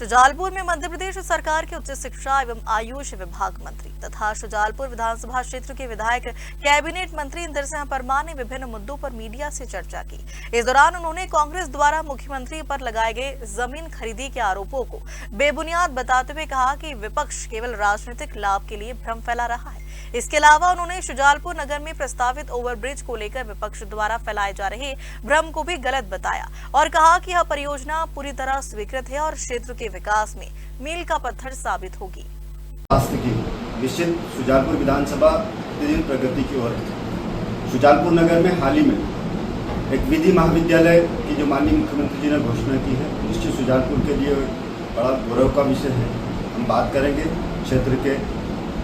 शुजालपुर में मध्य प्रदेश सरकार के उच्च शिक्षा एवं आयुष विभाग मंत्री तथा शुजालपुर विधानसभा क्षेत्र के विधायक कैबिनेट मंत्री इंदर सिंह परमार ने विभिन्न मुद्दों पर मीडिया से चर्चा की। इस दौरान उन्होंने कांग्रेस द्वारा मुख्यमंत्री पर लगाए गए जमीन खरीदी के आरोपों को बेबुनियाद बताते हुए कहा कि विपक्ष केवल राजनीतिक लाभ के लिए भ्रम फैला रहा है। इसके अलावा उन्होंने शुजालपुर नगर में प्रस्तावित ओवरब्रिज को लेकर विपक्ष द्वारा फैलाए जा रहे भ्रम को भी गलत बताया और कहा कि यह परियोजना पूरी तरह स्वीकृत है और क्षेत्र के विकास में मील का पत्थर साबित होगी। निश्चित शुजालपुर विधानसभा प्रतिदिन प्रगति की ओर है। शुजालपुर नगर में हाल ही में एक विधि महाविद्यालय की जो माननीय मुख्यमंत्री जी ने घोषणा की है, निश्चित शुजालपुर के लिए बड़ा गौरव का विषय है। हम बात करेंगे क्षेत्र के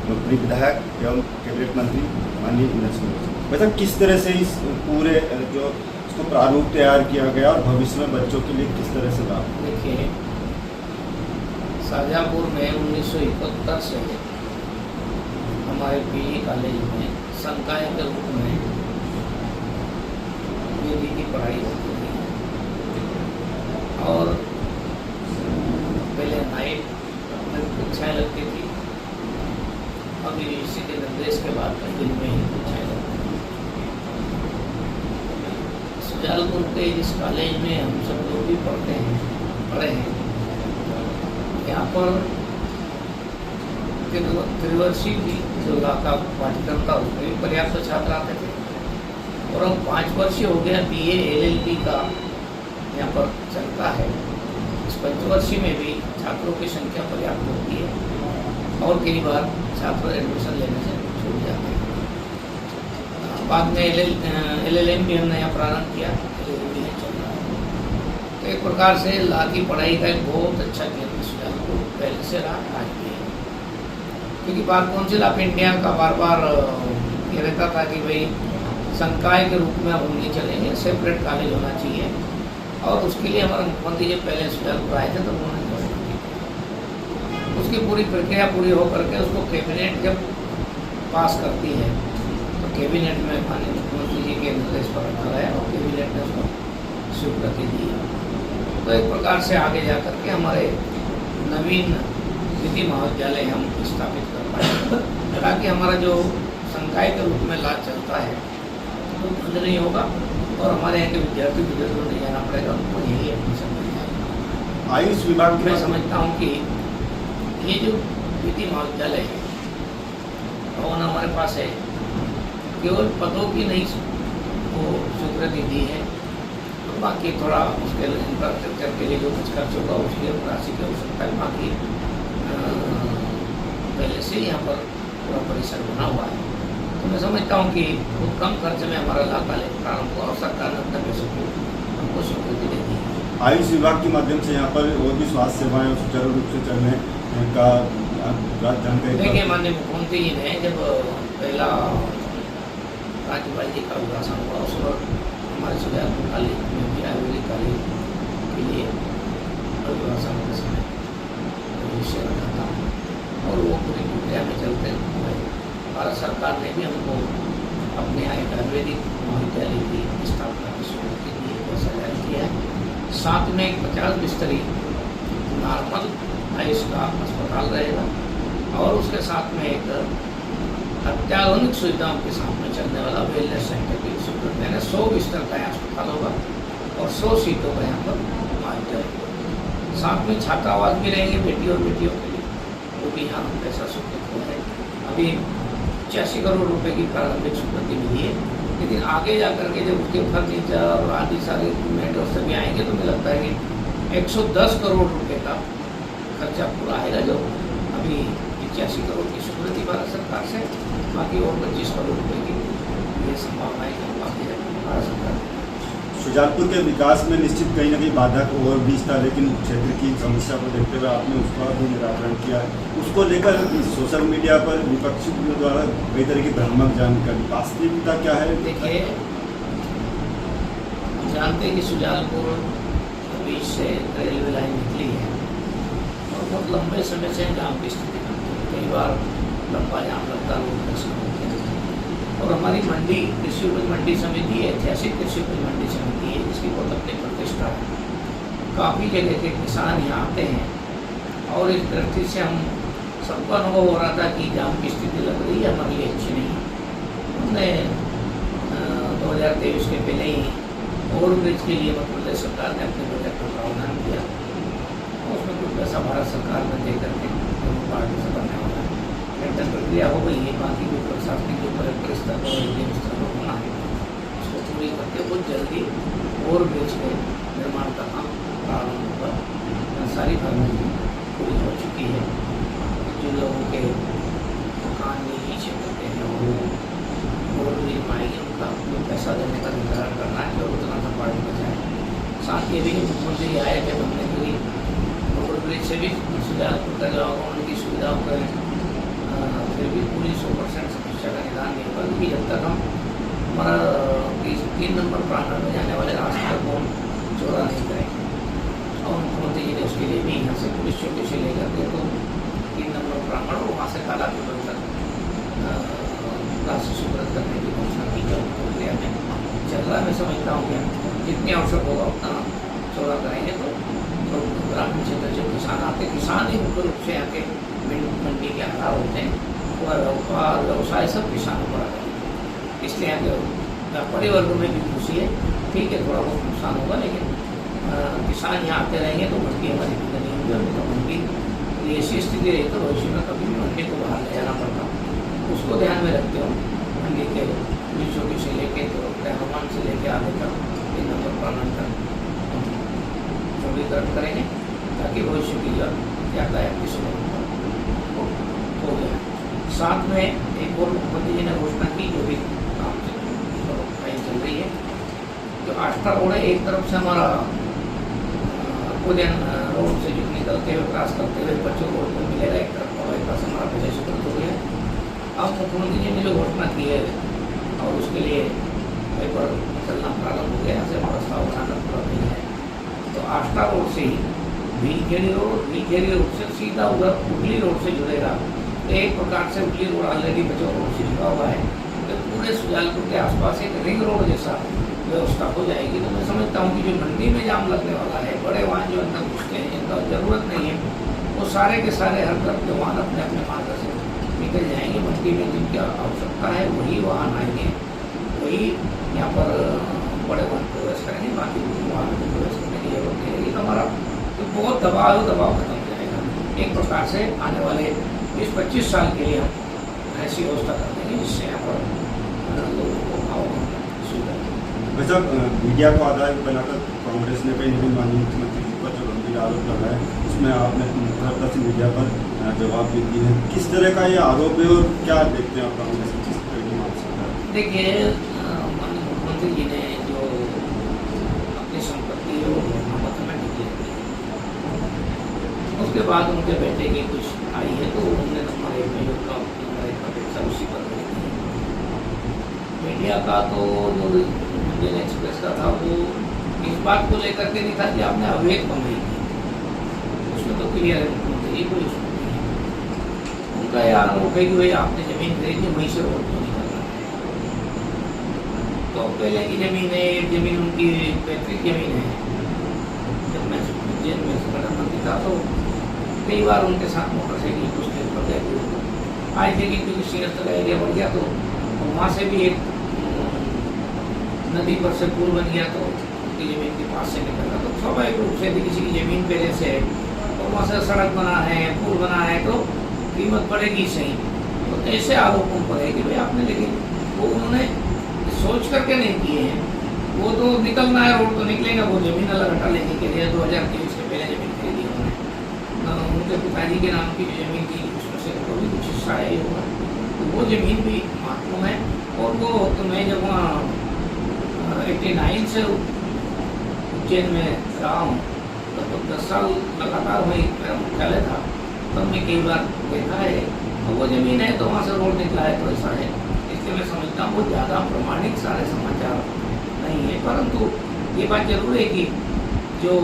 लोकप्रिय विधायक एवं कैबिनेट मंत्री माननीय इंदर सिंह। वैसे किस तरह से इस पूरे जो इसको प्रारूप तैयार किया गया और भविष्य में बच्चों के लिए किस तरह से लाभ? देखिए, शाहजहाँपुर में 1971 से हमारे पीजी कॉलेज में संकाय के रूप में पीजी की पढ़ाई होती थी और पहले नाइट में कक्षाएँ लगती थी। अभी इसी के निर्देश के बाद दिन में ही कक्षाएँ लगती थी। शुजालपुर के इस कॉलेज में हम सब लोग भी पढ़े हैं। यहाँ पर त्रिवर्षीय की जो का पाठ्यक्रम था उसमें भी पर्याप्त छात्र आते थे और अब 5 वर्षीय हो गया BA LLB का यहाँ पर चलता है। इस पंचवर्षीय में भी छात्रों की संख्या पर्याप्त होती है और कई बार छात्र एडमिशन लेने से छूट जाते हैं। बाद में LLM भी हमने यहाँ प्रारंभ किया, LLM भी चल रहा है। तो एक प्रकार से लॉ की पढ़ाई का एक बहुत अच्छा केंद्र शुजालपुर पहले से रहा, आज भी है। क्योंकि बार काउंसिल ऑफ इंडिया का बार बार ये रहता था कि भाई संकाय के रूप में हम नहीं चलेंगे, सेपरेट कॉलेज होना चाहिए और उसके लिए हमारे मुख्यमंत्री जी पहले शुजालपुर आए थे तो उन्होंने उसकी पूरी प्रक्रिया पूरी होकर के उसको कैबिनेट जब पास करती है तो कैबिनेट में माननीय मुख्यमंत्री जी के निर्देश पर रखा गया और कैबिनेट ने उसको स्वीकृति दी। तो एक प्रकार से आगे जा कर के हमारे नवीन विधि महाविद्यालय हम स्थापित कर पाए ताकि हमारा जो संकाय के रूप में लाभ चलता है तो बंद नहीं होगा और हमारे यहाँ के विद्यार्थी विद्यार्थियों नहीं जाना पड़ेगा, उनको यही एडमिशन मिल जाएगा। आयुष विभाग मैं समझता हूँ कि ये जो विधि महाविद्यालय है भवन हमारे पास है, केवल पदों की नहीं वो स्वीकृति दी है, तो बाकी थोड़ा उसके इंफ्रास्ट्रक्चर के लिए जो कुछ खर्च होगा उसकी राशि की आवश्यकता है। बाकी पहले से यहाँ पर पूरा परिसर बना हुआ है। तो मैं समझता हूँ कि बहुत कम खर्च में हमारा लॉ कॉलेज प्रारंभ हुआ और सरकार ने अपने पैसों को हमको स्वीकृति दे दी। आयुष विभाग के माध्यम से यहाँ पर और भी स्वास्थ्य सेवाएं सुचारू रूप से चलने का जानकारी। देखिए, माननीय मुख्यमंत्री जी ने जब पहला राज्यपाल जी का विभाषण हुआ उस वक्त हमारे शुजालपुर कॉलेज में भी आयुर्वेदिक कॉलेज के लिए अभिभाषण के समय विषय रखा था और वो पूरी प्रक्रिया में चलते हुए भारत सरकार ने भी हमको अपने यहाँ एक आयुर्वेदिक महाविद्यालय की स्थापना की स्वीकृति दी है, पैसा जारी किया है। साथ में एक 50 बिस्तरी नॉर्मल आयुष का अस्पताल रहेगा और उसके साथ में एक अत्याधुनिक सुविधाओं के साथ में चलने वाला वेलनेस सेंटर की स्वीकृति देना। 100 बिस्तर का अस्पताल होगा और 100 सीटों का यहाँ पर महाविद्यालय। साथ में छात्रावास भी रहेंगे बेटी और बेटियों के लिए, वो भी यहाँ पैसा स्वीकृत हुआ है। अभी 85 करोड़ रुपए की प्रारंभिक स्वीकृति मिली है, लेकिन आगे जा करके जब उसके फर्नीचर और आदि सारे इक्विपमेंट और सभी आएंगे तो मुझे लगता है कि 110 करोड़ रुपए का खर्चा पूरा आएगा। जो अभी 85 करोड़ की स्वीकृति भारत सरकार से, बाकी और 25 करोड़ रुपए की ये संभावना है कि बाकी भारत सरकार। शुजालपुर के विकास में निश्चित कहीं ना कहीं बाधक और भी था, लेकिन क्षेत्र की समस्या को देखते हुए आपने उसका भी निराकरण किया है। उसको लेकर सोशल मीडिया पर विपक्षी द्वारा कई तरह की भ्रामक जानकारी, वास्तविकता क्या है? देखिए, जानते कि शुजालपुर बीच से रेलवे लाइन निकली है और बहुत लंबे समय से जाम की स्थिति बनती है। कई बार लंबा जाम लगता है और हमारी मंडी कृषि उपज मंडी समिति है, ऐतिहासिक कृषि उपज मंडी समिति है, जिसकी बहुत अपनी प्रतिष्ठा है। काफ़ी जगह के किसान यहाँ आते हैं और इस दृष्टि से हम सबको अनुभव हो रहा था कि जाम की स्थिति लग रही है, हमारे लिए अच्छी नहीं है। हमने 2023 के पहले ही ओवरब्रिज के लिए मध्य प्रदेश सरकार ने अपने बजट का प्रावधान किया, उसमें कुछ पैसा भारत सरकार ने दे करके पार्टी से बनने वाला है। टेंडर प्रक्रिया हो गई है, बाकी जो प्रशासनिक जो कलेक्टर स्तर पर एडीएम स्तर पर होना है उसको पूरी करके बहुत जल्दी ओवरब्रिज के निर्माण का काम प्रारंभ होगा। सारी फॉर्मेलिटी पूरी हो चुकी है। जो लोगों के मकान नीचे होते हैं वो ओवरब्रिज पाएंगे, उनका जो पैसा देने का निर्धारण करना है और उतना सा पार्टी में जाए। साथ ही भी मुख्यमंत्री आए थे बनने के लिए, ओवरब्रिज से भी सुजालपुर का जो आवागमन की सुविधाओं का फिर भी पूरी 100% समस्या का निदान नहीं होगा, क्योंकि जब तक हम हमारा 3 नंबर प्रांगण में जाने वाले रास्ते को चौड़ा नहीं करेंगे। और मुख्यमंत्री जी ने उसके लिए भी यहाँ से पुलिस चौकी से लेकर के तो 3 नंबर प्रांगण और वहाँ से काला पीपल तक राशि सुब्रत करने की घोषणा की जो प्रक्रिया में चल रहा है। मैं समझता हूँ कि जितनी आवश्यक होगा उतना चौड़ा करेंगे तो ग्रामीण क्षेत्र से किसान आते, किसान ही मुख्य रूप से यहाँ के मंडी के आधार होते हैं, पूरा व्यापार व्यवसाय सब किसानों पर आता है। इसलिए यहाँ के व्यापारी वर्ग में भी खुशी है। ठीक है, थोड़ा बहुत नुकसान होगा, लेकिन किसान यहाँ आते रहेंगे तो मंडी हमारी दिक्कत नहीं होगी। और तो मंडी की ऐसी स्थिति रही तो भविष्य में कभी भी मंडी को बाहर ले जाना पड़ता, उसको ध्यान में रखते हो मंडी के पुलिस चौकी से लेके तो हनुमान से लेके आगे तक 3 नंबर प्रांगण तक चौड़ीकरण करेंगे, ताकि भविष्य की यातायात की सुविधा हो जाए। साथ में एक और मुख्यमंत्री जी ने घोषणा की, जो भी काम चल रही है, जो आष्टा रोड है, एक तरफ से हमारा उदयन रोड से जो निकलते हुए क्रॉस करते हुए बच्चों रोड पर मिलेगा, एक तरफ और एक तरफ हमारा विजय शुक्र हो गया। अब मुख्यमंत्री जी ने जो घोषणा की है और उसके लिए पेपर चलना प्रारंभ हो गया, से प्रस्ताव बनाना पूरा नहीं है, तो आष्टा रोड से ही भीलखेड़ी रोड से सीधा उधर उगली रोड से जुड़ेगा। एक प्रकार से उगली रोड ऑलरेडी बचाव रोड से जुड़ा हुआ है, तो पूरे सुजालपुर के आसपास एक रिंग रोड जैसा व्यवस्था हो जाएगी। तो मैं समझता हूँ कि जो मंडी में जाम लगने वाला है, बड़े वाहन जो अंदर घुसते हैं जिनका ज़रूरत नहीं है, वो सारे के सारे हर तरफ के वाहन अपने अपने मार्ग से निकल जाएंगे। मंडी में जिनकी आवश्यकता है वही वाहन आएंगे, वही यहाँ पर बड़े वाहन प्रवेश करेंगे, बाकी वाहन को प्रवेश करने की जरूरत नहीं रहेगी। तो हमारा तो बहुत दबाव खत्म हो जाएगा। एक प्रकार से आने वाले 20-25 साल के लिए हम ऐसी व्यवस्था कर देंगे जिससे यहाँ पर लोगों को सुविधा। वैसे मीडिया को आधार बनाकर कांग्रेस ने कई नवीन माननीय मुख्यमंत्री जी पर जो गंभीर आरोप लगाए, उसमें आपने मुखरता से मीडिया पर जवाब भी दिए हैं। किस तरह का ये आरोप है और क्या देखते हैं आप कांग्रेस की किस तरह की मांग सकता है? देखिए, माननीय मुख्यमंत्री जी ने जो अपनी संपत्ति है वो पत्र में डिक्लेयर की, उसके बाद उनके बेटे की कुछ आई है तो उन्होंने नंबर 1 में का अपेक्षा उसी पर करी। मीडिया का तो जो इंडियन एक्सप्रेस का था वो इस बात को लेकर के नहीं था कि आपने अवैध कमाई की, उसमें तो क्लियर है मुख्यमंत्री कोई उसमें नहीं है। उनका यह आरोप है कि भाई आपने जमीन खरीदी वहीं से रोड तो नहीं करना। तो पहले की जमीन है, जमीन उनकी पैतृक जमीन है। जब मैं जेल में प्रधानमंत्री था तो कई बार उनके साथ मोटरसाइकिल कुछ देर पर गए आए थे, क्योंकि सीरत का एरिया बढ़ गया तो वहाँ से भी एक नदी पर से पुल बन गया तो उनकी जमीन के पास से निकलना, तो स्वाभाविक रूप से किसी की जमीन पहले से है और वहाँ से सड़क बना है, पुल बना है तो कीमत बढ़ेगी सही। तो ऐसे आरोपों पर है कि भाई आपने, लेकिन वो उन्होंने सोच करके नहीं किए हैं। वो तो निकलना है, रोड तो निकलेगा, वो जमीन अलग हटा लेने के लिए 2023 के पहले जमीन खरीदी उन्होंने। उनके पिताजी के नाम की जो जमीन थी उसमें से वो भी कुछ हिस्सा है होगा, तो वो जमीन भी महत्वपूर्ण है। और वो तो मैं जब वहाँ 89 से उज्जैन में रहा हूँ, तो 10 साल लगातार वहीं मेरा मुख्यालय था, तो हमने कई बार देखा है। और वो ज़मीन है तो वहाँ से रोड निकला है तो ऐसा है। इसलिए मैं समझता हूँ वो ज़्यादा प्रमाणिक सारे समाचार नहीं है, परंतु ये बात जरूर है कि जो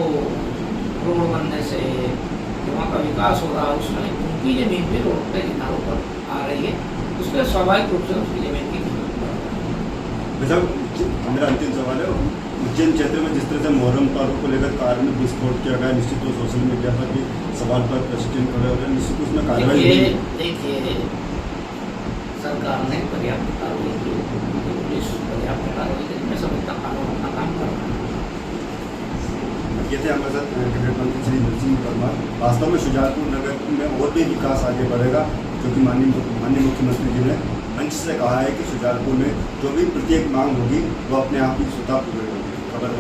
रोड बनने से वहाँ का विकास हो रहा है उसमें उनकी ज़मीन भी रोड के किनारों पर आ रही है, उसमें स्वाभाविक रूप से उसकी ज़मीन की कीमत। मेरा अंतिम सवाल है, उज्जैन क्षेत्र में जिस तरह से मुहर्रम पर्व को लेकर कार में विस्फोट किया गया, निश्चित तो सोशल मीडिया पर भी सवाल पर प्रश्न खड़े हो रहे हैं, निश्चित उसमें कार्रवाई हुई। देखिए सरकार ने पर्याप्त कार्रवाई की, पुलिस पर्याप्त कार्रवाई की, मैं समझता कानून अपना काम कर रहा है। ये थे हमारे साथ कैबिनेट मंत्री श्री नरसिंह परमार। वास्तव में शुजालपुर नगर में और भी विकास आगे बढ़ेगा, क्योंकि माननीय मुख्यमंत्री जी ने मंच से कहा है कि शुजालपुर में जो भी प्रत्येक मांग होगी वो अपने आप ही स्वतः पूरी होगी। खबर